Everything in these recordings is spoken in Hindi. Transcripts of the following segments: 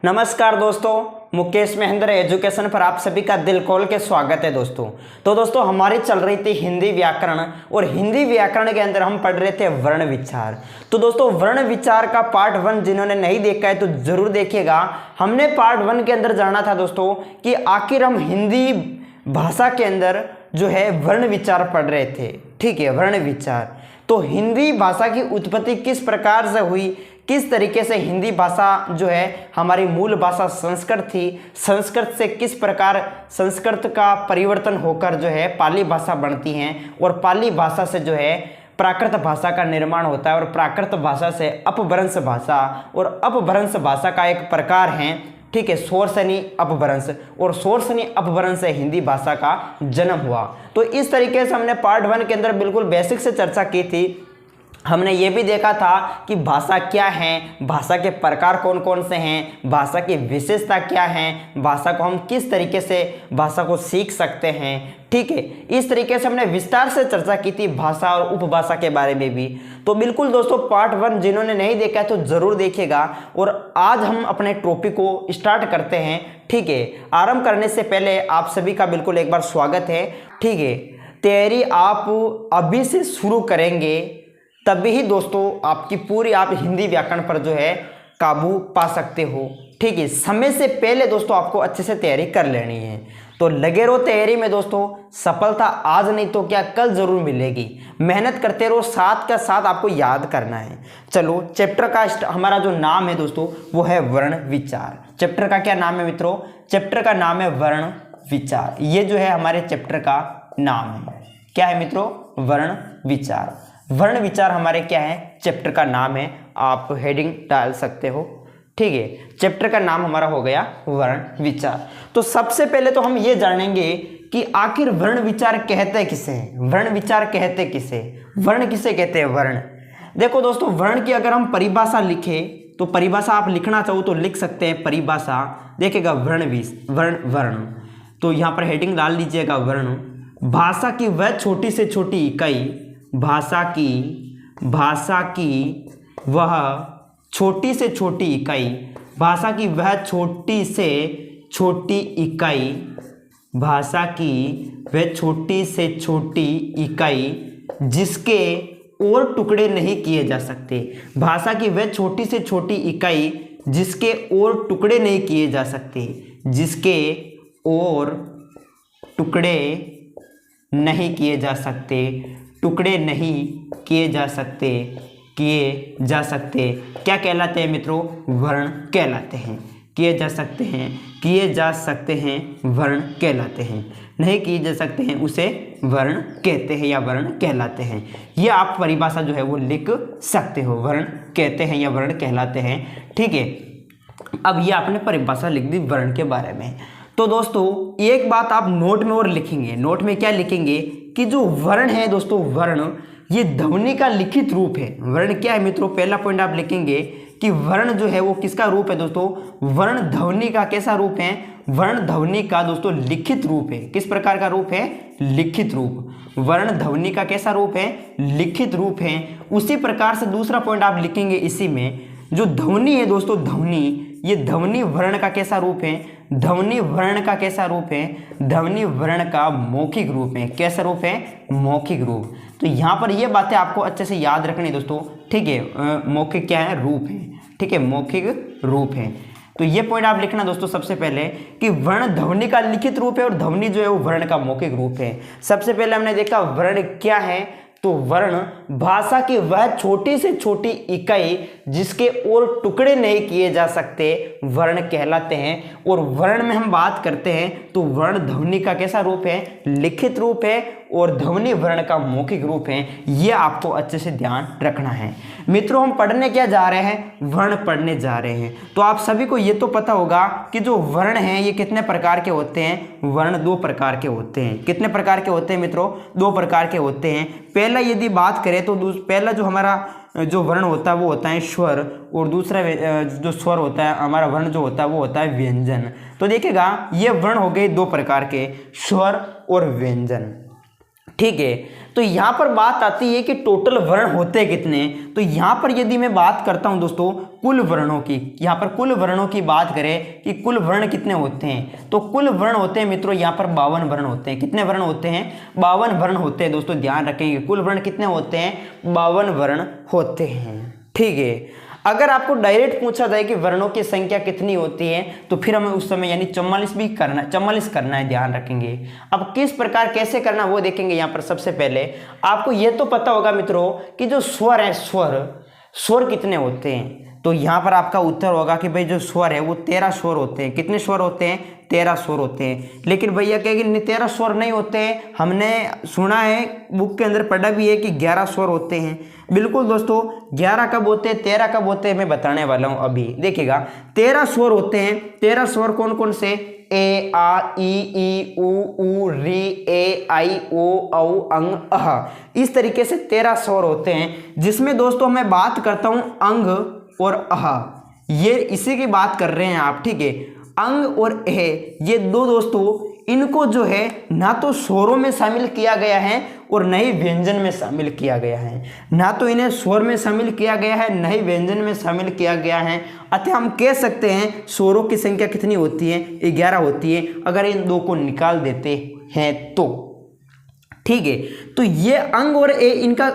नमस्कार दोस्तों, मुकेश महेंद्र एजुकेशन पर आप सभी का दिल खोल के स्वागत है दोस्तों। तो दोस्तों हमारी चल रही थी हिंदी व्याकरण और हिंदी व्याकरण के अंदर हम पढ़ रहे थे वर्ण विचार। तो दोस्तों वर्ण विचार का पार्ट 1 जिन्होंने नहीं देखा है तो जरूर देखिएगा। हमने पार्ट 1 के अंदर जाना था दोस्तों कि आखिर हम हिंदी भाषा के अंदर जो है वर्ण विचार पढ़ रहे थे। ठीक है, वर्ण विचार। तो हिंदी भाषा की उत्पत्ति किस प्रकार से हुई, किस तरीके से हिंदी भाषा जो है हमारी मूल भाषा संस्कृत थी, संस्कृत से किस प्रकार संस्कृत का परिवर्तन होकर जो है पाली भाषा बनती हैं और पाली भाषा से जो है प्राकृत भाषा का निर्माण होता है और प्राकृत भाषा से अपभ्रंश भाषा, और अपभ्रंश भाषा का एक प्रकार है, ठीक है, शोरसनी अपभ्रंश, और शोरसनी अपभ्रंश से हिंदी भाषा का जन्म हुआ। तो इस तरीके से हमने पार्ट 1 के अंदर बिल्कुल बेसिक से चर्चा की थी। हमने ये भी देखा था कि भाषा क्या है, भाषा के प्रकार कौन कौन से हैं, भाषा की विशेषता क्या है, भाषा को हम किस तरीके से भाषा को सीख सकते हैं। ठीक है, इस तरीके से हमने विस्तार से चर्चा की थी भाषा और उपभाषा के बारे में भी। तो बिल्कुल दोस्तों पार्ट 1 जिन्होंने नहीं देखा है तो जरूर देखिएगा। और आज हम अपने टॉपिक को स्टार्ट करते हैं। ठीक है, आरंभ करने से पहले आप सभी का बिल्कुल एक बार स्वागत है। ठीक है, तैयारी आप अभी से शुरू करेंगे तभी ही दोस्तों आपकी पूरी आप हिंदी व्याकरण पर जो है काबू पा सकते हो। ठीक है, समय से पहले दोस्तों आपको अच्छे से तैयारी कर लेनी है। तो लगे रहो तैयारी में दोस्तों, सफलता आज नहीं तो क्या कल जरूर मिलेगी। मेहनत करते रहो, साथ का साथ आपको याद करना है। चलो, चैप्टर का हमारा जो नाम है दोस्तों वो है वर्ण विचार। चैप्टर का क्या नाम है मित्रों? चैप्टर का नाम है वर्ण विचार। ये जो है हमारे चैप्टर का नाम है। क्या है मित्रों? वर्ण विचार। वर्ण विचार हमारे क्या है? चैप्टर का नाम है। आप हेडिंग डाल सकते हो। ठीक है, चैप्टर का नाम हमारा हो गया वर्ण विचार। तो सबसे पहले तो हम ये जानेंगे कि आखिर वर्ण विचार कहते किसे हैं। वर्ण विचार कहते किसे, वर्ण किसे कहते हैं? वर्ण। देखो दोस्तों, वर्ण की अगर हम परिभाषा लिखे तो परिभाषा आप लिखना चाहो तो लिख सकते हैं। परिभाषा देखिएगा, वर्ण। तो यहाँ पर हेडिंग डाल लीजिएगा वर्ण। भाषा की वह छोटी से छोटी इकाई, भाषा की वह छोटी से छोटी इकाई, भाषा की वह छोटी से छोटी इकाई, भाषा की वह छोटी से छोटी इकाई जिसके और टुकड़े नहीं किए जा सकते। भाषा की वह छोटी से छोटी इकाई जिसके और टुकड़े नहीं किए जा सकते, जिसके और टुकड़े नहीं किए जा सकते, टुकड़े नहीं किए जा सकते, क्या कहलाते हैं मित्रों? वर्ण कहलाते हैं। किए जा सकते हैं वर्ण कहलाते हैं। नहीं किए जा सकते हैं उसे वर्ण कहते हैं या वर्ण कहलाते हैं। ये आप परिभाषा जो है वो लिख सकते हो, वर्ण कहते हैं या वर्ण कहलाते हैं। ठीक है, अब ये आपने परिभाषा लिख दी वर्ण के बारे में। तो दोस्तों एक बात आप नोट में और लिखेंगे। नोट में क्या लिखेंगे कि जो वर्ण है दोस्तों, वर्ण ये ध्वनि का लिखित रूप है। वर्ण क्या है मित्रों? पहला पॉइंट आप लिखेंगे कि वर्ण जो है वो किसका रूप है दोस्तों? वर्ण ध्वनि का कैसा रूप है? वर्ण ध्वनि का दोस्तों लिखित रूप है। किस प्रकार का रूप है? लिखित रूप। वर्ण ध्वनि का कैसा रूप है? लिखित रूप है। उसी प्रकार से दूसरा पॉइंट आप लिखेंगे इसी में, जो ध्वनि है दोस्तों, ध्वनि, ये ध्वनि वर्ण का कैसा रूप है? ध्वनि वर्ण का कैसा रूप है? ध्वनि वर्ण का मौखिक रूप है। कैसा रूप है? मौखिक रूप। तो यहाँ पर ये बातें आपको अच्छे से याद रखनी दोस्तों। ठीक है, मौखिक क्या है? रूप है। ठीक है, मौखिक रूप है। तो ये पॉइंट आप लिखना दोस्तों सबसे पहले कि वर्ण ध्वनि का लिखित रूप है और ध्वनि जो है वो वर्ण का मौखिक रूप है। सबसे पहले हमने देखा वर्ण क्या है, तो वर्ण भाषा की वह छोटी से छोटी इकाई जिसके और टुकड़े नहीं किए जा सकते वर्ण कहलाते हैं। और वर्ण में हम बात करते हैं तो वर्ण ध्वनि का कैसा रूप है? लिखित रूप है, और ध्वनि वर्ण का मौखिक रूप है। ये आपको अच्छे से ध्यान रखना है मित्रों। हम पढ़ने क्या जा रहे हैं? वर्ण पढ़ने जा रहे हैं। तो आप सभी को ये तो पता होगा कि जो वर्ण हैं ये कितने प्रकार के होते हैं? वर्ण 2 प्रकार के होते हैं। कितने प्रकार के होते हैं मित्रों? 2 प्रकार के होते हैं। पहला यदि बात करें तो पहला जो हमारा जो वर्ण होता है वो होता है स्वर, और दूसरा जो स्वर होता है हमारा वर्ण जो होता है वो होता है व्यंजन। तो देखिएगा ये वर्ण हो गए 2 प्रकार के, स्वर और व्यंजन। ठीक है। तो यहाँ पर बात आती है कि टोटल वर्ण होते कितने। तो यहाँ पर यदि मैं बात करता हूँ दोस्तों कुल वर्णों की, यहाँ पर कुल वर्णों की बात करें कि कुल वर्ण कितने होते हैं, तो कुल वर्ण होते हैं मित्रों यहाँ पर 52 वर्ण होते हैं। कितने वर्ण होते हैं? 52 वर्ण होते हैं दोस्तों, ध्यान रखेंगे। कुल वर्ण कितने होते हैं? 52 वर्ण होते हैं। ठीक है। अगर आपको डायरेक्ट पूछा जाए कि वर्णों की संख्या कितनी होती है, तो फिर हमें उस समय यानी 44 करना है, ध्यान रखेंगे। अब किस प्रकार कैसे करना वो देखेंगे। यहाँ पर सबसे पहले आपको ये तो पता होगा मित्रों कि जो स्वर है, स्वर कितने होते हैं। तो यहाँ पर आपका उत्तर होगा कि भाई जो स्वर है वो 13 स्वर होते हैं। कितने स्वर होते हैं? 13 स्वर होते हैं। लेकिन भैया कहेंगे 13 स्वर नहीं होते हैं, हमने सुना है, बुक के अंदर पढ़ा भी है कि 11 स्वर होते हैं। बिल्कुल दोस्तों, 11 कब होते हैं, 13 कब होते हैं, मैं बताने वाला हूँ अभी। देखिएगा 13 स्वर होते हैं। 13 स्वर कौन कौन से? ए, आ, ई, उ, री, ए, आई, ओ, औ, अंग, अह। इस तरीके से 13 स्वर होते हैं, जिसमें दोस्तों मैं बात करता हूँ अंग और अह। ये इसी की बात कर रहे हैं आप। ठीक है। अंग और एह, ये दो दोस्तों, इनको जो है ना तो स्वरों में शामिल किया गया है और न ही व्यंजन में शामिल किया गया है। ना तो इन्हें स्वर में शामिल किया गया है, न ही व्यंजन में शामिल किया गया है। अतः हम कह सकते हैं स्वरों की संख्या कितनी होती है? 11 होती है, अगर इन दो को निकाल देते हैं तो। ठीक है। तो ये अंग और ए, इनका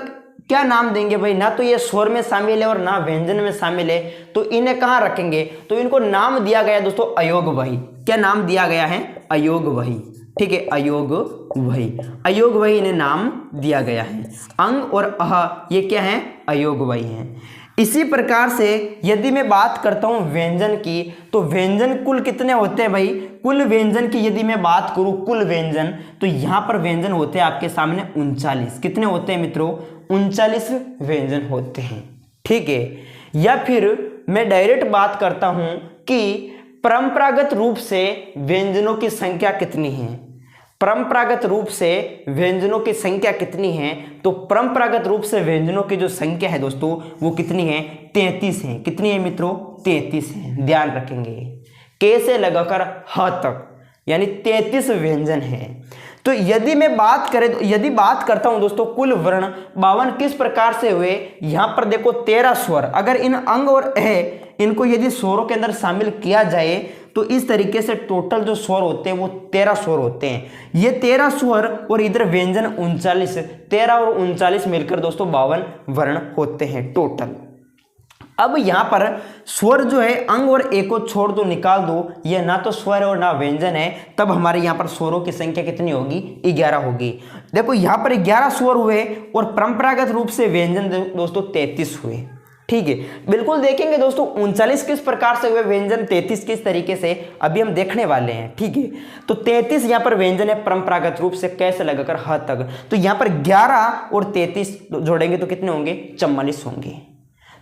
क्या नाम देंगे भाई? ना तो ये स्वर में शामिल है और ना व्यंजन में शामिल है, तो इन्हें कहाँ रखेंगे? तो इनको नाम दिया गया है दोस्तों अयोगवही। क्या नाम दिया गया है? अयोगवही। ठीक है, अयोगवही। अयोगवही इन्हें नाम दिया गया है। अंग और अह ये क्या है? अयोगवही हैं। इसी प्रकार से यदि मैं बात करता हूं व्यंजन की, तो व्यंजन कुल कितने होते हैं भाई? कुल व्यंजन की यदि मैं बात करूं, कुल व्यंजन, तो यहां पर व्यंजन होते हैं आपके सामने 39। कितने होते हैं मित्रों? 39 व्यंजन होते हैं। ठीक है। या फिर मैं डायरेक्ट बात करता हूं कि परंपरागत रूप से व्यंजनों की संख्या कितनी है। परंपरागत रूप से व्यंजनों की संख्या कितनी है? तो परंपरागत रूप से व्यंजनों की जो संख्या है दोस्तों वो कितनी है? 33 है। कितनी है मित्रों? 33 है। ध्यान रखेंगे, के से लगाकर ह तक यानी 33 व्यंजन है। तो यदि मैं बात करें, यदि बात करता हूं दोस्तों कुल वर्ण 52 किस प्रकार से हुए, यहां पर देखो 13 स्वर, अगर इन अंग और ए इनको यदि स्वरों के अंदर शामिल किया जाए तो इस तरीके से टोटल जो स्वर होते हैं वो 13 स्वर होते हैं। ये 13 स्वर और इधर व्यंजन 39, 13 और 39 मिलकर दोस्तों 52 वर्ण होते हैं टोटल। अब यहाँ पर स्वर जो है अंग और ए को छोड़ दो, निकाल दो, ये ना तो स्वर और ना व्यंजन है, तब हमारे यहाँ पर स्वरों की संख्या कितनी होगी? 11 होगी। देखो यहाँ पर 11 स्वर हुए और परंपरागत रूप से व्यंजन दोस्तों 33 हुए। ठीक है। बिल्कुल देखेंगे दोस्तों 39 किस प्रकार से हुए व्यंजन, 33 किस तरीके से, अभी हम देखने वाले हैं। ठीक है। तो 33 यहाँ पर व्यंजन है परंपरागत रूप से, कैसे लगाकर ह तक। तो यहाँ पर 11 और 33 जोड़ेंगे तो कितने होंगे? 44 होंगे।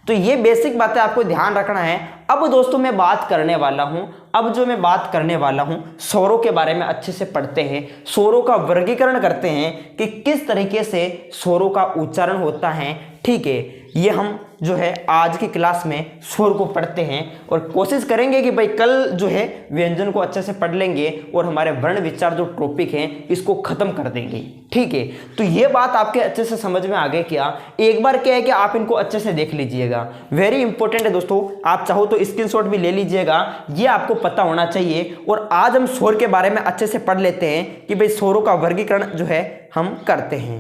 तो ये बेसिक बातें आपको ध्यान रखना है। अब दोस्तों मैं बात करने वाला हूं, अब जो मैं बात करने वाला हूं स्वरों के बारे में अच्छे से पढ़ते हैं, स्वरों का वर्गीकरण करते हैं कि किस तरीके से स्वरों का उच्चारण होता है। ठीक है। ये हम जो है आज की क्लास में स्वर को पढ़ते हैं और कोशिश करेंगे कि भाई कल जो है व्यंजन को अच्छे से पढ़ लेंगे और हमारे वर्ण विचार जो टॉपिक है इसको खत्म कर देंगे। ठीक है। तो ये बात आपके अच्छे से समझ में आ गई क्या? एक बार क्या है कि आप इनको अच्छे से देख लीजिएगा, वेरी इंपॉर्टेंट है दोस्तों। आप चाहो तो स्क्रीनशॉट भी ले लीजिएगा, ये आपको पता होना चाहिए। और आज हम स्वर के बारे में अच्छे से पढ़ लेते हैं कि भाई स्वरों का वर्गीकरण जो है हम करते हैं।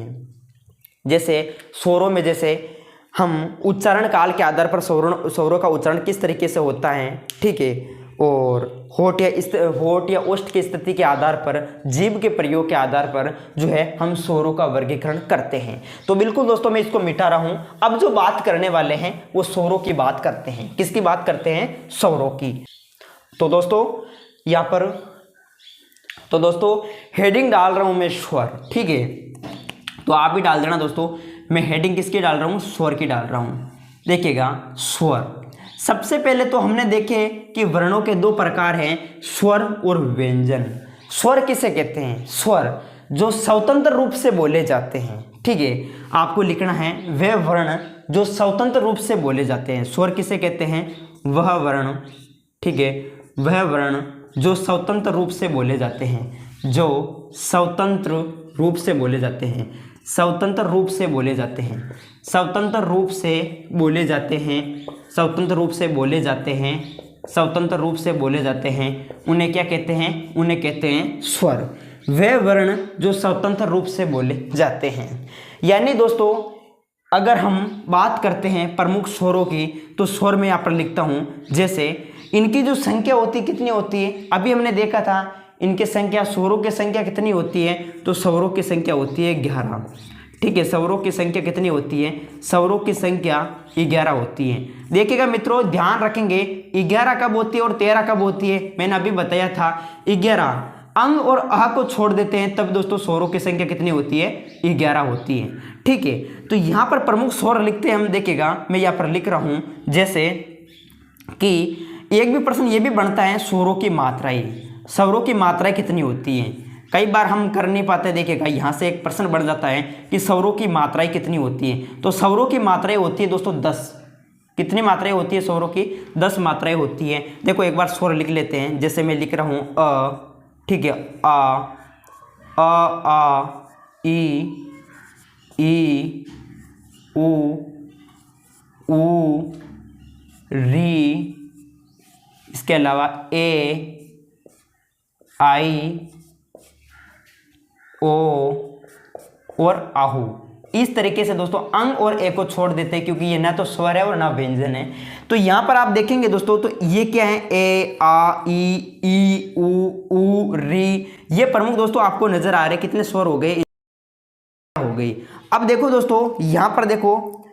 जैसे स्वरों में जैसे हम उच्चारण काल के आधार पर स्वरों का उच्चारण किस तरीके से होता है। ठीक है। और होठ या ओष्ठ की स्थिति के आधार पर, जीभ के प्रयोग के आधार पर जो है हम स्वरों का वर्गीकरण करते हैं। तो बिल्कुल दोस्तों मैं इसको मिटा रहा हूं। अब जो बात करने वाले हैं वो स्वरों की बात करते हैं। किसकी बात करते हैं? स्वरों की। तो दोस्तों यहाँ पर हेडिंग डाल रहा हूं मैं स्वर। ठीक है। तो आप भी डाल देना दोस्तों। मैं हेडिंग किसकी डाल रहा हूँ? स्वर की डाल रहा हूँ। देखिएगा स्वर, सबसे पहले तो हमने देखे कि वर्णों के दो प्रकार हैं, स्वर और व्यंजन। स्वर किसे कहते हैं? स्वर जो स्वतंत्र रूप से बोले जाते हैं। ठीक है। आपको लिखना है वह वर्ण जो स्वतंत्र रूप से बोले जाते हैं। स्वर किसे कहते हैं? वह वर्ण, ठीक है, वह वर्ण जो स्वतंत्र रूप से बोले जाते हैं, जो स्वतंत्र रूप से बोले जाते हैं, स्वतंत्र रूप से बोले जाते हैं, स्वतंत्र रूप से बोले जाते हैं, स्वतंत्र रूप से बोले जाते हैं, स्वतंत्र रूप से बोले जाते हैं, उन्हें क्या कहते हैं? उन्हें कहते हैं स्वर। वे वर्ण जो स्वतंत्र रूप से बोले जाते हैं। यानी दोस्तों अगर हम बात करते हैं प्रमुख स्वरों की, तो स्वर में यहाँ पर लिखता हूँ, जैसे इनकी जो संख्या होती है कितनी होती है? अभी हमने देखा था इनकी संख्या, स्वरों की संख्या कितनी होती है? तो स्वरों की संख्या होती है 11। ठीक है, स्वरों की संख्या कितनी होती है? स्वरों की संख्या 11 होती है। देखिएगा मित्रों, ध्यान रखेंगे 11 कब होती है और 13 कब होती है? मैंने अभी बताया था 11 अंग और अह को छोड़ देते हैं तब दोस्तों स्वरों की संख्या कितनी होती है? 11 होती है। ठीक है, तो यहाँ पर प्रमुख स्वर लिखते हैं हम। देखिएगा मैं यहाँ पर लिख रहा हूँ, जैसे कि एक भी प्रश्न ये भी बनता है स्वरों की मात्राएं, स्वरों की मात्राएं कितनी होती हैं? कई बार हम कर नहीं पाते। देखिएगा यहाँ से एक प्रश्न बढ़ जाता है कि स्वरों की मात्राएं कितनी होती हैं, तो स्वरों की मात्राएं होती है दोस्तों 10। कितनी मात्राएं होती है स्वरों की? 10 मात्राएं होती हैं। देखो एक बार स्वर लिख लेते हैं, जैसे मैं लिख रहा हूँ अ, ठीक है, आ ई ऊ री, इसके अलावा ए आई ओ और आहू। इस तरीके से दोस्तों अंग और ए को छोड़ देते हैं क्योंकि ये ना तो स्वर है और ना व्यंजन है। तो यहाँ पर आप देखेंगे दोस्तों, तो ये क्या है? ए आ ई ऊ री, ये प्रमुख दोस्तों आपको नजर आ रहे हैं। कितने स्वर हो गए? हो गई। अब देखो दोस्तों यहाँ पर देखो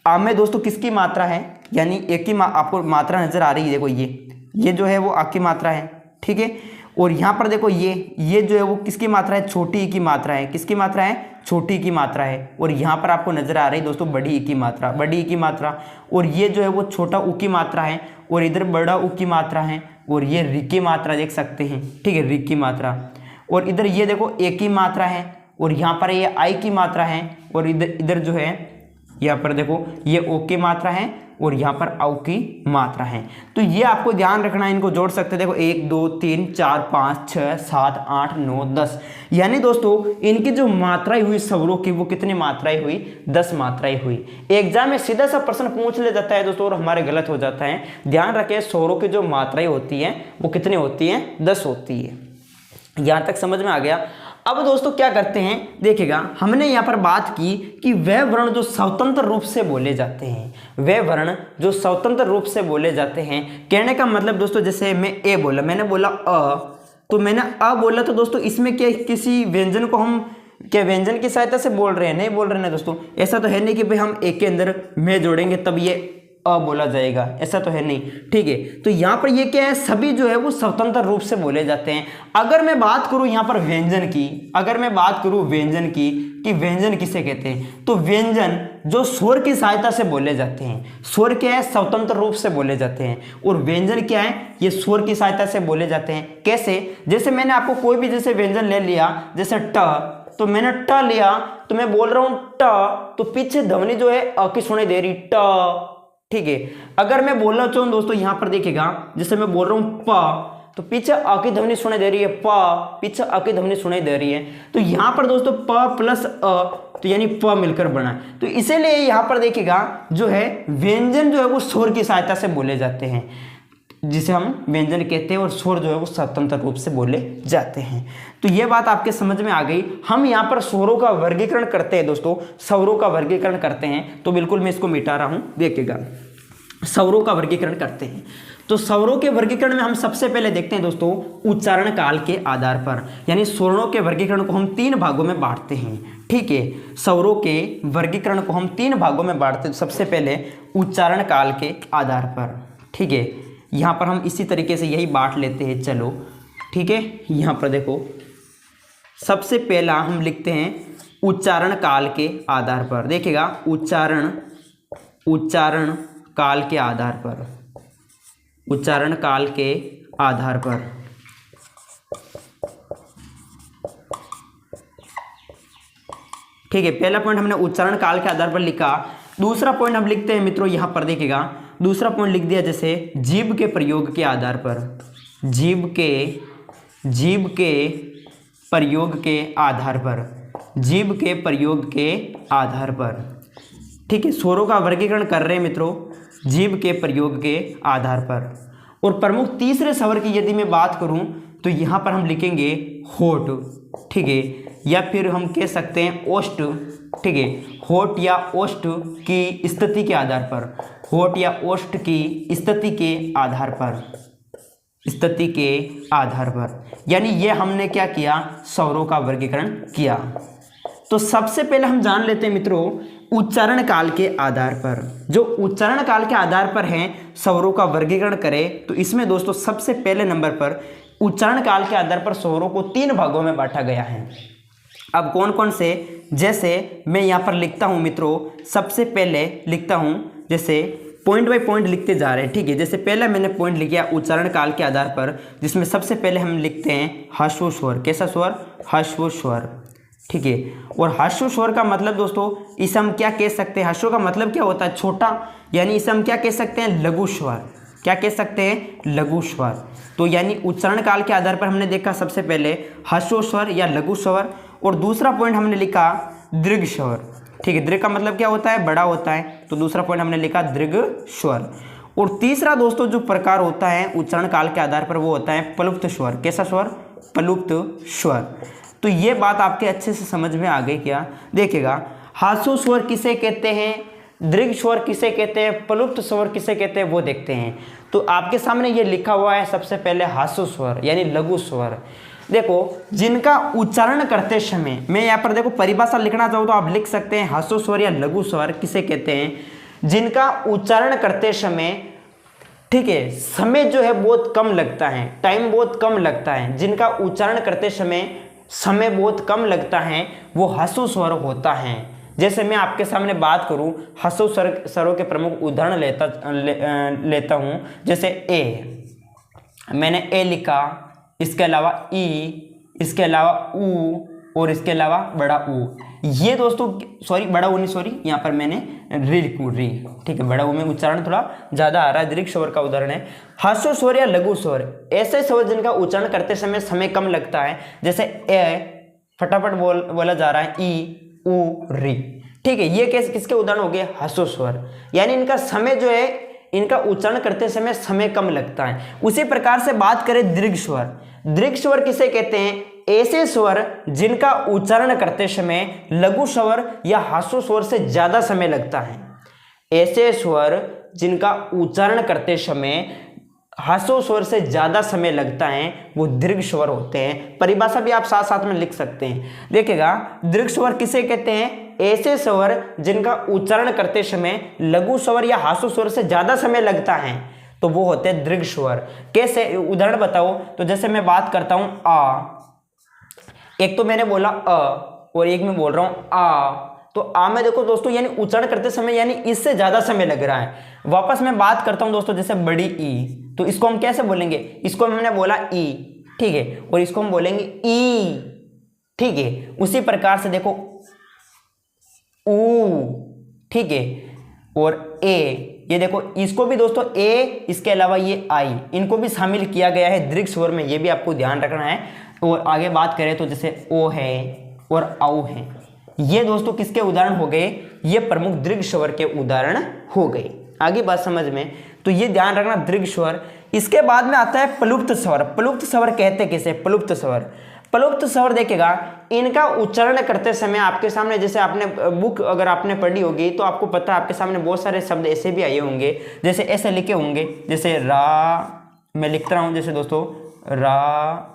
आ में दोस्तों किसकी मात्रा है? यानी एक की आपको मात्रा नजर आ रही है। देखो ये जो है वो आ की मात्रा है। ठीक है, और यहाँ पर देखो ये जो है वो किसकी मात्रा है? छोटी ई की मात्रा है। किसकी मात्रा है? छोटी ई की मात्रा है। और यहाँ पर आपको नजर आ रही है दोस्तों बड़ी ई की मात्रा, बड़ी ई की मात्रा। और ये जो है वो छोटा ऊ की मात्रा है, और इधर बड़ा ऊ की मात्रा है, और ये री की मात्रा देख सकते हैं। ठीक है, री की मात्रा। और इधर ये देखो ए की मात्रा है, और यहाँ पर ये आई की मात्रा है, और इधर जो है यहाँ पर देखो ये ओ की मात्रा है, और यहाँ पर औ की मात्रा है। तो ये आपको ध्यान रखना है, इनको जोड़ सकते हैं। देखो 1 2 3 4 5 6 7 8 9 10, यानी दोस्तों इनकी जो मात्राएं हुई स्वरों की, वो कितनी मात्राएं हुई? 10 मात्राएं हुई। एग्जाम में सीधा सा प्रश्न पूछ ले जाता है दोस्तों, और हमारे गलत हो जाता है। ध्यान रखें, स्वरों की जो मात्राएं होती हैं वो कितनी होती हैं? 10 होती है। यहां तक समझ में आ गया। अब दोस्तों क्या करते हैं? देखिएगा हमने यहाँ पर बात की कि वह वर्ण जो स्वतंत्र रूप से बोले जाते हैं, वह वर्ण जो स्वतंत्र रूप से बोले जाते हैं। कहने का मतलब दोस्तों, जैसे मैं ए बोला, मैंने बोला अ, तो मैंने अ बोला, तो दोस्तों इसमें क्या किसी व्यंजन को हम क्या व्यंजन की सहायता से बोल रहे हैं? नहीं बोल रहे हैं दोस्तों। ऐसा तो है नहीं कि भाई हम ए के अंदर में जोड़ेंगे तब ये अ बोला जाएगा, ऐसा तो है नहीं। ठीक है, तो यहाँ पर ये क्या है? सभी जो है वो स्वतंत्र रूप से बोले जाते हैं। अगर मैं बात करूँ यहाँ पर व्यंजन की, अगर मैं बात करूँ व्यंजन की कि व्यंजन किसे कहते हैं, तो व्यंजन जो स्वर की सहायता से बोले जाते हैं। स्वर क्या है? स्वतंत्र रूप से बोले जाते हैं। और व्यंजन क्या है? ये स्वर की सहायता से बोले जाते हैं। कैसे? जैसे मैंने आपको कोई भी जैसे व्यंजन ले लिया, जैसे ट, तो मैंने ट लिया, तो मैं बोल रहा हूं ट, तो पीछे ध्वनि जो है अ की सुनाई दे रही, ट। ठीक है, अगर मैं बोलना चाहूँ दोस्तों, यहां पर देखिएगा, जैसे मैं बोल रहा हूं प, तो पीछे अ की ध्वनि सुनाई दे रही है, प, पीछे अ की ध्वनि सुनाई दे रही है। तो यहां पर दोस्तों प प्लस अ, तो यानी प मिलकर बना। तो इसीलिए यहां पर देखिएगा जो है व्यंजन जो है वो स्वर की सहायता से बोले जाते हैं, जिसे हम व्यंजन कहते हैं, और स्वर जो है वो स्वतंत्र रूप से बोले जाते हैं। तो ये बात आपके समझ में आ गई। हम यहाँ पर स्वरों का वर्गीकरण करते हैं दोस्तों, स्वरों का वर्गीकरण करते हैं। तो बिल्कुल मैं इसको मिटा रहा हूँ, देखिएगा स्वरों का वर्गीकरण करते हैं। तो स्वरों के वर्गीकरण में हम सबसे पहले देखते हैं दोस्तों उच्चारण काल के आधार पर, यानी स्वरों के वर्गीकरण को हम 3 भागों में बांटते हैं। ठीक है, स्वरों के वर्गीकरण को हम 3 भागों में बांटते हैं। सबसे पहले उच्चारण काल के आधार पर। ठीक है, यहाँ पर हम इसी तरीके से यही बांट लेते हैं। चलो ठीक है, यहाँ पर देखो सबसे पहला हम लिखते हैं उच्चारण काल के आधार पर। देखिएगा उच्चारण काल के आधार पर, उच्चारण काल के आधार पर। ठीक है, पहला पॉइंट हमने उच्चारण काल के आधार पर लिखा। दूसरा पॉइंट हम लिखते हैं मित्रों यहाँ पर, देखिएगा दूसरा पॉइंट लिख दिया जैसे जीभ के प्रयोग के आधार पर, जीभ के प्रयोग के आधार पर। जीभ के प्रयोग के आधार पर। ठीक है, स्वरों का वर्गीकरण कर रहे हैं मित्रों जीभ के प्रयोग के आधार पर। और प्रमुख तीसरे स्वर की यदि मैं बात करूं तो यहाँ पर हम लिखेंगे होठ। ठीक है, या फिर हम कह सकते हैं ओष्ठ। ठीक है, होठ या ओष्ठ की स्थिति के आधार पर, होठ या ओष्ठ की स्थिति के आधार पर, स्थिति के आधार पर, यानी ये हमने क्या किया, स्वरों का वर्गीकरण किया। तो सबसे पहले हम जान लेते हैं मित्रों उच्चारण काल के आधार पर। जो उच्चारण काल के आधार पर हैं स्वरों का वर्गीकरण करें तो इसमें दोस्तों सबसे पहले नंबर पर उच्चारण काल के आधार पर स्वरों को 3 भागों में बांटा गया है। अब कौन कौन से, जैसे मैं यहाँ पर लिखता हूँ मित्रों, सबसे पहले लिखता हूँ, जैसे पॉइंट बाय पॉइंट लिखते जा रहे हैं। ठीक है, जैसे पहले मैंने पॉइंट लिखा उच्चारण काल के आधार पर, जिसमें सबसे पहले हम लिखते हैं ह्रस्व स्वर। कैसा स्वर, ह्रस्व स्वर। ठीक है, और ह्रस्व स्वर का मतलब दोस्तों इसे हम क्या कह सकते हैं, ह्रस्व का मतलब क्या होता है, छोटा, यानी इसे हम क्या कह सकते हैं, लघु स्वर। क्या कह सकते हैं, लघु स्वर। तो यानी उच्चारण काल के आधार पर हमने देखा सबसे पहले ह्रस्व स्वर या लघु स्वर, और दूसरा पॉइंट हमने लिखा दीर्घ स्वर। ठीक है, दीर्घ का मतलब क्या होता है, बड़ा होता है, तो दूसरा पॉइंट हमने लिखा दीर्घ स्वर। और तीसरा दोस्तों जो प्रकार होता है उच्चारण काल के आधार पर वो होता है प्लुप्त स्वर। कैसा स्वर, प्लुप्त स्वर। तो ये बात आपके अच्छे से समझ में आ गई क्या, देखिएगा ह्रस्व स्वर किसे कहते हैं, दीर्घ स्वर किसे कहते हैं, प्लुप्त स्वर किसे कहते हैं, वो देखते हैं। तो आपके सामने ये लिखा हुआ है सबसे पहले ह्रस्व स्वर यानी लघु स्वर। देखो जिनका उच्चारण करते समय, मैं यहाँ पर देखो परिभाषा लिखना चाहूँ तो आप लिख सकते हैं ह्रस्व स्वर या लघु स्वर किसे कहते हैं, जिनका उच्चारण करते समय, ठीक है, समय जो है बहुत कम लगता है, टाइम बहुत कम लगता है, जिनका उच्चारण करते समय बहुत कम लगता है, वो ह्रस्व स्वर होता है। जैसे मैं आपके सामने बात करूं ह्रस्व स्वरों के प्रमुख उदाहरण लेता हूं, जैसे ए, मैंने ए लिखा, इसके अलावा ई, इसके अलावा ऊ, और इसके अलावा बड़ा ऊ। ये दोस्तों सॉरी बड़ा ऊ नहीं, सॉरी यहाँ पर मैंने री लिखूं, री। ठीक है, बड़ा ऊ में उच्चारण थोड़ा ज़्यादा आ रहा है। दीर्घ स्वर का उदाहरण है ह्रस्व स्वर या लघु स्वर, ऐसे स्वर जिनका उच्चारण करते समय कम लगता है, जैसे ए फटाफट बोला जा रहा है, ई, ऊ, री। ठीक है, ये किसके उदाहरण हो गए, ह्रस्व स्वर, यानी इनका समय जो है, इनका उच्चारण करते समय कम लगता है। उसी प्रकार से बात करें दीर्घ स्वर, दीर्घ स्वर किसे कहते हैं, ऐसे स्वर जिनका उच्चारण करते समय लघु स्वर या ह्रस्व स्वर से ज्यादा समय लगता है। ऐसे स्वर जिनका उच्चारण करते समय ह्रस्व स्वर से ज्यादा समय लगता है वो दीर्घ स्वर होते हैं। परिभाषा भी आप साथ साथ में लिख सकते हैं। देखिएगा दीर्घ स्वर किसे कहते हैं, ऐसे स्वर जिनका उच्चारण करते समय लघु स्वर या ह्रस्व स्वर से ज्यादा समय लगता है, तो वो होते हैं दीर्घ स्वर। कैसे, उदाहरण बताओ, तो जैसे मैं बात करता हूं आ, एक तो मैंने बोला अ और एक मैं बोल रहा हूं आ, तो आ में देखो दोस्तों यानी उच्चारण करते समय यानी इससे ज्यादा समय लग रहा है। वापस मैं बात करता हूं दोस्तों जैसे बड़ी ई, तो इसको हम कैसे बोलेंगे, इसको हमने बोला ई, ठीक है, और इसको हम बोलेंगे ई, ठीक है। उसी प्रकार से देखो ऊ, ठीक है, और ए, ये देखो इसको भी दोस्तों ए, इसके अलावा ये आई, इनको भी शामिल किया गया है दीर्घ स्वर में, ये भी आपको ध्यान रखना है। और आगे बात करें तो जैसे ओ है और औ है, ये दोस्तों किसके उदाहरण हो गए, ये प्रमुख दीर्घ स्वर के उदाहरण हो गए। आगे बात समझ में, तो ये ध्यान रखना दीर्घ स्वर। इसके बाद में आता है प्लुप्त स्वर। प्लुप्त स्वर कहते किसे, प्लुप्त स्वर। प्लुप्त स्वर देखेगा इनका उच्चारण करते समय आपके सामने, जैसे आपने बुक अगर आपने पढ़ी होगी तो आपको पता है आपके सामने बहुत सारे शब्द ऐसे भी आए होंगे, जैसे ऐसे लिखे होंगे, जैसे रा, मैं लिख रहा हूं जैसे दोस्तों रा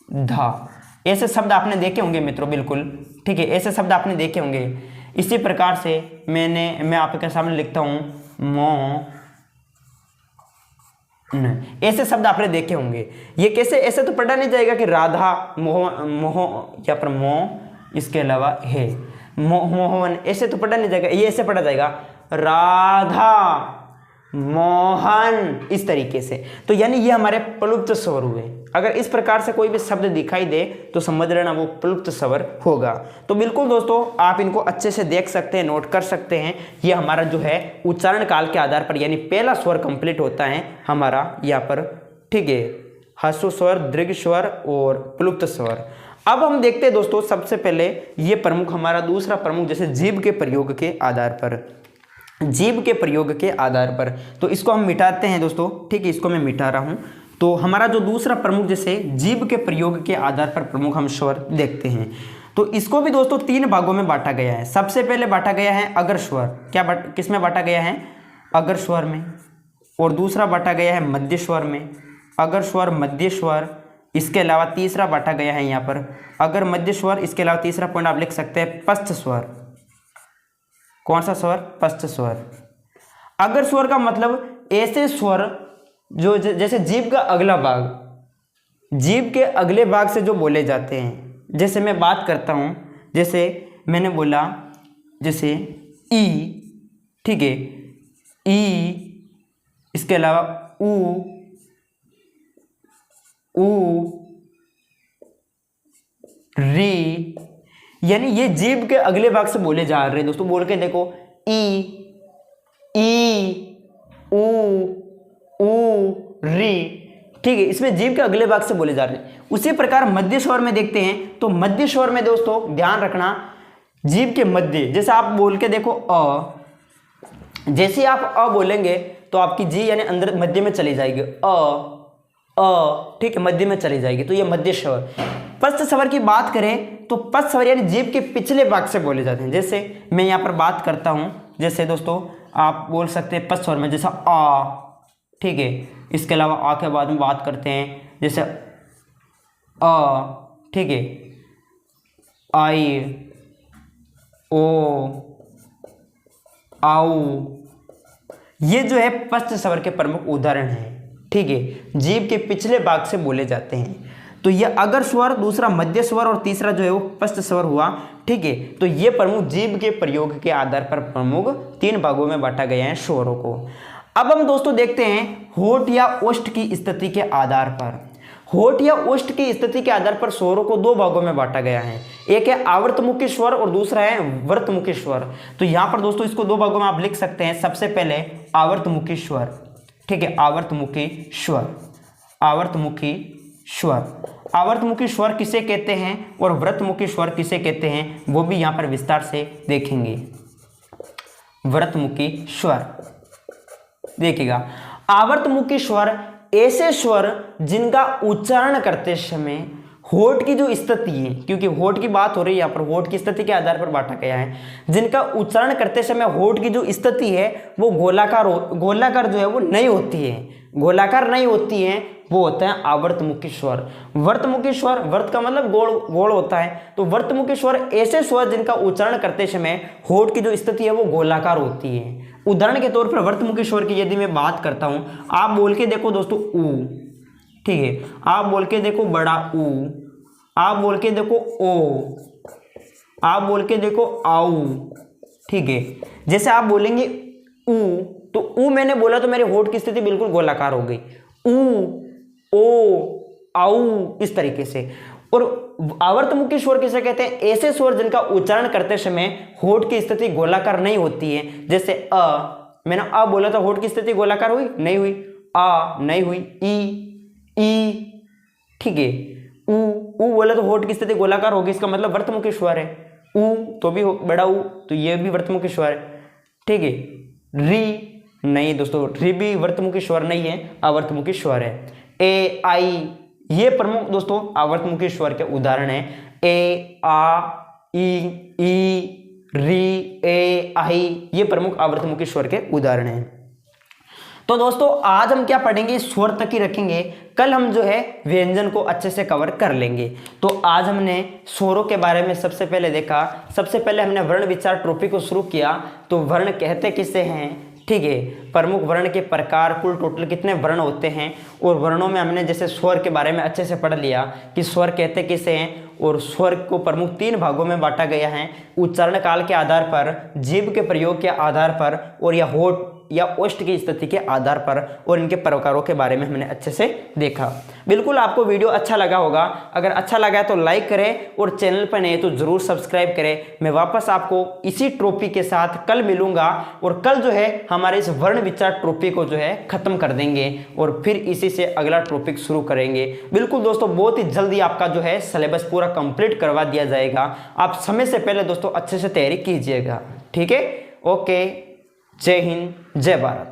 धा, ऐसे शब्द आपने देखे होंगे मित्रों, बिल्कुल ठीक है, ऐसे शब्द आपने देखे होंगे। इसी प्रकार से मैं आपके सामने लिखता हूं मो, ऐसे शब्द आपने देखे होंगे। ये कैसे, ऐसे तो पढ़ा नहीं जाएगा कि राधा मोह, मोह या पर मोह, इसके अलावा है मोहन, ऐसे तो पढ़ा नहीं जाएगा। ये ऐसे पढ़ा जाएगा राधा मोहन, इस तरीके से। तो यानी ये हमारे प्लुप्त स्वर हुए। अगर इस प्रकार से कोई भी शब्द दिखाई दे तो समझ लेना वो प्लुप्त स्वर होगा। तो बिल्कुल दोस्तों आप इनको अच्छे से देख सकते हैं, नोट कर सकते हैं। ये हमारा जो है उच्चारण काल के आधार पर यानी पहला स्वर कंप्लीट होता है हमारा यहाँ पर, ठीक है, ह्रस्व स्वर, दीर्घ स्वर और प्लुप्त स्वर। अब हम देखते हैं दोस्तों, सबसे पहले ये प्रमुख हमारा दूसरा प्रमुख, जैसे जीभ के प्रयोग के आधार पर, जीभ के प्रयोग के आधार पर, तो इसको हम मिटाते हैं दोस्तों, ठीक है, इसको मैं मिटा रहा हूं। तो हमारा जो दूसरा प्रमुख, जैसे जीभ के प्रयोग के आधार पर प्रमुख हम स्वर देखते हैं, तो इसको भी दोस्तों 3 भागों में बांटा गया है। सबसे पहले बांटा गया है अगर स्वर, किस में बांटा गया है, अगर स्वर में, और दूसरा बांटा गया है मध्य स्वर में, अगर स्वर मध्य स्वर। इसके अलावा तीसरा बांटा गया है यहाँ पर अगर मध्य स्वर, इसके अलावा तीसरा पॉइंट आप लिख सकते हैं पश्च स्वर। कौन सा स्वर, पश्च स्वर। अगर स्वर का मतलब ऐसे स्वर जो जैसे जीभ का अगला भाग, जीभ के अगले भाग से जो बोले जाते हैं। जैसे मैं बात करता हूं, जैसे मैंने बोला, जैसे ई, ठीक है, ई, इसके अलावा ऊ, ऊ, री, यानी ये जीभ के अगले भाग से बोले जा रहे हैं दोस्तों। बोल के देखो, ई, ऊ, री, ठीक है, इसमें जीभ के अगले भाग से बोले जा रहे हैं। उसी प्रकार मध्य स्वर में देखते हैं, तो मध्य स्वर में दोस्तों ध्यान रखना, जीभ के मध्य, जैसे आप बोल के देखो अ, जैसे आप अ बोलेंगे तो आपकी जी यानी अंदर मध्य में चली जाएगी, ठीक है, मध्य में चली जाएगी, तो ये मध्य स्वर। पश्च स्वर की बात करें तो पश्च स्वर यानी जीभ के पिछले भाग से बोले जाते हैं। जैसे मैं यहाँ पर बात करता हूँ, जैसे दोस्तों आप बोल सकते हैं पश्च स्वर में, जैसा आ, ठीक है, इसके अलावा आ के बाद में बात करते हैं, जैसे अ, ठीक है, आई, ओ, आऊ, ये जो है पश्च स्वर के प्रमुख उदाहरण हैं, ठीक है, जीभ के पिछले भाग से बोले जाते हैं। तो ये अगर स्वर, दूसरा मध्य स्वर और तीसरा जो है वो पश्च स्वर हुआ, ठीक है। तो ये प्रमुख जीभ के प्रयोग के आधार पर प्रमुख 3 भागों में बांटा गया है स्वरों को। अब हम दोस्तों देखते हैं होठ या ओष्ठ की स्थिति के आधार पर। होठ या ओष्ठ की स्थिति के आधार पर स्वरों को 2 भागों में बांटा गया है। एक है आवर्तमुखी स्वर और दूसरा है वर्तमुखी स्वर। तो यहाँ पर दोस्तों इसको 2 भागों में आप लिख सकते हैं। सबसे पहले आवर्तमुखी स्वर, ठीक है, आवर्तमुखी स्वर, आवर्तमुखी स्वर। आवर्तमुखी स्वर किसे कहते हैं और व्रतमुखी स्वर किसे कहते हैं, वो भी यहाँ पर विस्तार से देखेंगे। व्रतमुखी स्वर देखिएगा, आवर्तमुखी स्वर ऐसे स्वर जिनका उच्चारण करते समय होठ की जो स्थिति है, क्योंकि होठ की बात हो रही है यहाँ पर, होठ की स्थिति के आधार पर बांटा गया है, जिनका उच्चारण करते समय होठ की जो स्थिति है वो गोलाकार जो है वो नहीं होती है, गोलाकार नहीं होती है, वो होता है आवर्तमुखी स्वर। वर्तमुखी स्वर, वर्त का मतलब गोल होता है, तो वर्तमुखी स्वर ऐसे स्वर जिनका उच्चारण करते समय होठ की जो स्थिति है वो गोलाकार होती है। उदाहरण के तौर पर वर्तमुखी स्वर की यदि मैं बात करता हूं, आप बोल के देखो दोस्तों ऊ, ठीक है, आप बोल के देखो बड़ा ऊ, आप बोल के देखो ओ, आप बोल के देखो आऊ, ठीक है। जैसे आप बोलेंगे ऊ, तो ऊ मैंने बोला तो मेरे होठ की स्थिति बिल्कुल गोलाकार हो गई, ऊ, ओ, आऊ, इस तरीके से। और आवर्तमुखी स्वर किसे कहते हैं, ऐसे स्वर जिनका उच्चारण करते समय होठ की स्थिति गोलाकार नहीं होती है। जैसे मैंने अ बोला तो होठ की स्थिति गोलाकार हुई, नहीं हुई, आ नहीं हुई, ई, ठीक है, ऊ बोला तो होठ की स्थिति गोलाकार होगी, इसका मतलब वर्तमुखी स्वर है। ऊ तो भी बड़ा ऊ, तो ये भी वर्तमुखी स्वर है, ठीक है। री नहीं दोस्तों, री भी वर्तमुखी स्वर नहीं है, आवर्तमुखी स्वर है। ए, आई, ये प्रमुख दोस्तों आवर्तमुखी स्वर के उदाहरण हैं। ए, आ, ई, री, ए, आई, ये प्रमुख आवर्तमुखी स्वर के उदाहरण हैं। तो दोस्तों आज हम क्या पढ़ेंगे, स्वर तक ही रखेंगे, कल हम जो है व्यंजन को अच्छे से कवर कर लेंगे। तो आज हमने स्वरों के बारे में सबसे पहले देखा। सबसे पहले हमने वर्ण विचार टॉपिक को शुरू किया। तो वर्ण कहते किसे हैं, ठीक है, प्रमुख वर्ण के प्रकार, कुल टोटल कितने वर्ण होते हैं, और वर्णों में हमने जैसे स्वर के बारे में अच्छे से पढ़ लिया कि स्वर कहते किसे हैं, और स्वर को प्रमुख 3 भागों में बांटा गया है, उच्चारण काल के आधार पर, जीभ के प्रयोग के आधार पर, और या होठ या ओष्ठ की स्थिति के आधार पर और इनके प्रकारों के बारे में हमने अच्छे से देखा। बिल्कुल आपको वीडियो अच्छा लगा होगा। अगर अच्छा लगा है तो लाइक करें और चैनल पर नए तो जरूर सब्सक्राइब करें। मैं वापस आपको इसी ट्रॉफी के साथ कल मिलूंगा और कल जो है हमारे इस वर्ण विचार ट्रॉफी को जो है खत्म कर देंगे और फिर इसी से अगला टॉपिक शुरू करेंगे। बिल्कुल दोस्तों बहुत ही जल्दी आपका जो है सिलेबस पूरा कंप्लीट करवा दिया जाएगा। आप समय से पहले दोस्तों अच्छे से तैयारी कीजिएगा। ठीक है, ओके, जय हिंद, जय भारत।